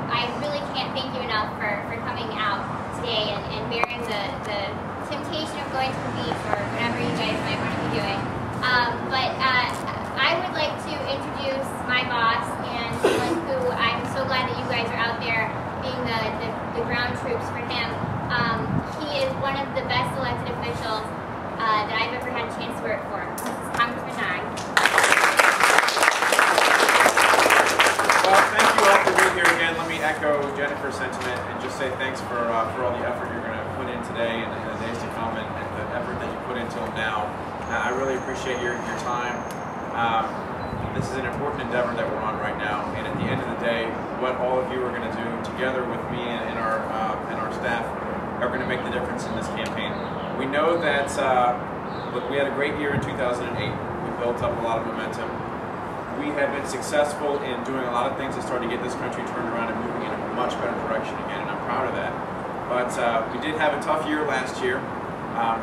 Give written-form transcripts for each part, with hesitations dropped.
I really can't thank you enough for coming out today and bearing the temptation of going to the beach or whatever you guys might want to be doing. But I would like to introduce my boss and someone who I'm so glad that you guys are out there being the ground troops for him. He is one of the best elected officials that I've ever had a chance to work for. This is Congressman Nye. Well, thank you all for being here again. Let me echo Jennifer's sentiment and just say thanks for all the effort you're going to put in today and the days to come and the effort that you put into them now. I really appreciate your time. This is an important endeavor that we're on right now, and at the end of the day, what all of you are going to do together with me and our staff are going to make the difference in this campaign. We know that look, we had a great year in 2008. We built up a lot of momentum. We have been successful in doing a lot of things to start to get this country turned around and moving in a much better direction again, and I'm proud of that. But we did have a tough year last year.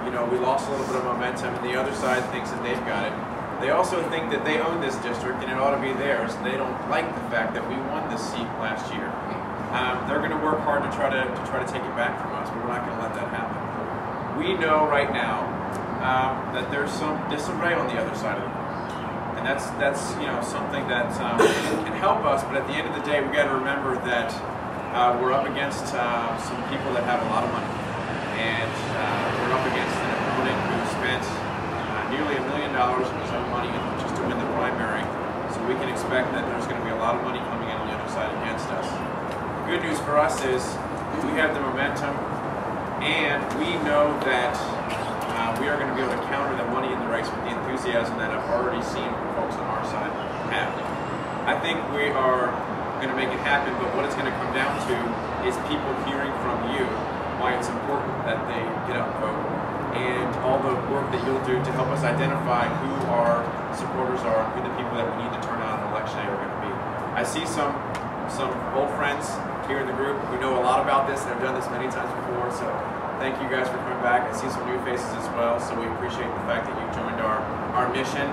You know, we lost a little bit of momentum, and the other side thinks that they've got it. They also think that they own this district and it ought to be theirs. They don't like the fact that we won this seat last year. They're going to work hard to try to take it back from us, but we're not going to let that happen. We know right now that there's some disarray on the other side of the room, and that's you know, something that can help us. But at the end of the day, we got to remember that we're up against some people that have a lot of money, and we're up against an opponent who spent nearly $1 million of his own money just to win the primary. So we can expect that there's going to be a lot of money coming in on the other side against us. The good news for us is we have the momentum, and we know that we are going to be able to counter the money in the race with the enthusiasm that I've already seen folks on our side have. I think we are going to make it happen, but what it's going to come down to is people hearing from you why it's important that they get out and vote, and all the work that you'll do to help us identify who our supporters are and who the people that we need to turn out on election day are going to be. I see some old friends here in the group who know a lot about this and have done this many times before, so thank you guys for coming back. I see some new faces as well, so we appreciate the fact that you've joined our mission.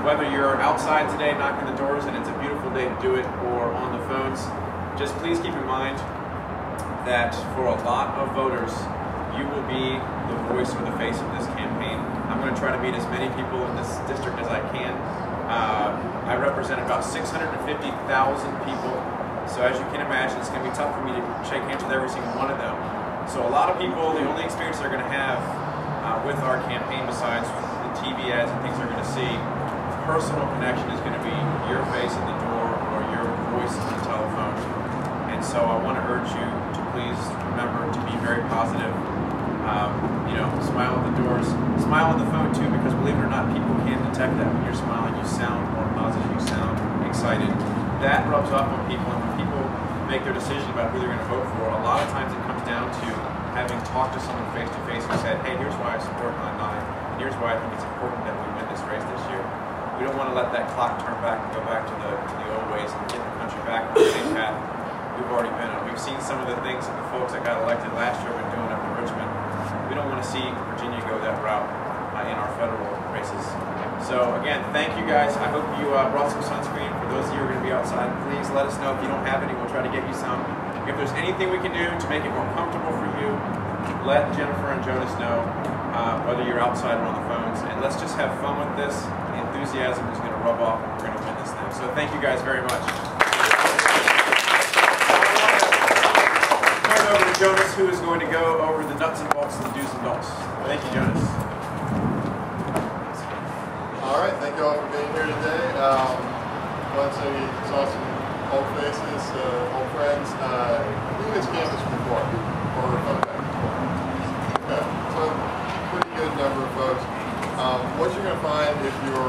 Whether you're outside today knocking the doors and it's a beautiful day to do it, or on the phones, just please keep in mind that for a lot of voters, you will be the voice or the face of this campaign. I'm going to try to meet as many people in this district as I can. I represent about 650,000 people, so as you can imagine, it's going to be tough for me to shake hands with every single one of them. So a lot of people, the only experience they're going to have with our campaign, besides the TV ads and things they're going to see, personal connection is going to be your face at the door or your voice on the telephone. And so I want to urge you to please remember to be very positive. You know, smile at the doors, smile on the phone too, because believe it or not, people can detect that. When you're smiling, you sound more positive, you sound excited. That rubs off on people, and when people make their decision about who they're going to vote for, a lot of times it comes down to having talked to someone face to face who said, hey, here's why I support Glenn Nye, and here's why I think it's important that we win this race this year. We don't want to let that clock turn back and go back to the old ways and get the country back on the same path we've already been on. We've seen some of the things that the folks that got elected last year have been doing up in Richmond. We don't want to see Virginia go that route in our federal races. So again, thank you guys. I hope you brought some sunscreen. For those of you who are going to be outside, please let us know if you don't have any. We'll try to get you some. If there's anything we can do to make it more comfortable for you, let Jennifer and Jonas know, whether you're outside or on the phones. And let's just have fun with this. The enthusiasm is going to rub off, and we're going to win this thing. So thank you guys very much. Over to Jonas, who is going to go over the nuts and bolts of the do's and don'ts. Thank you, Jonas. All right, thank you all for being here today. Glad to say we saw some old faces, old friends. Who has canvassed before? Or voted before? Okay, so pretty good number of folks. What you're going to find if you're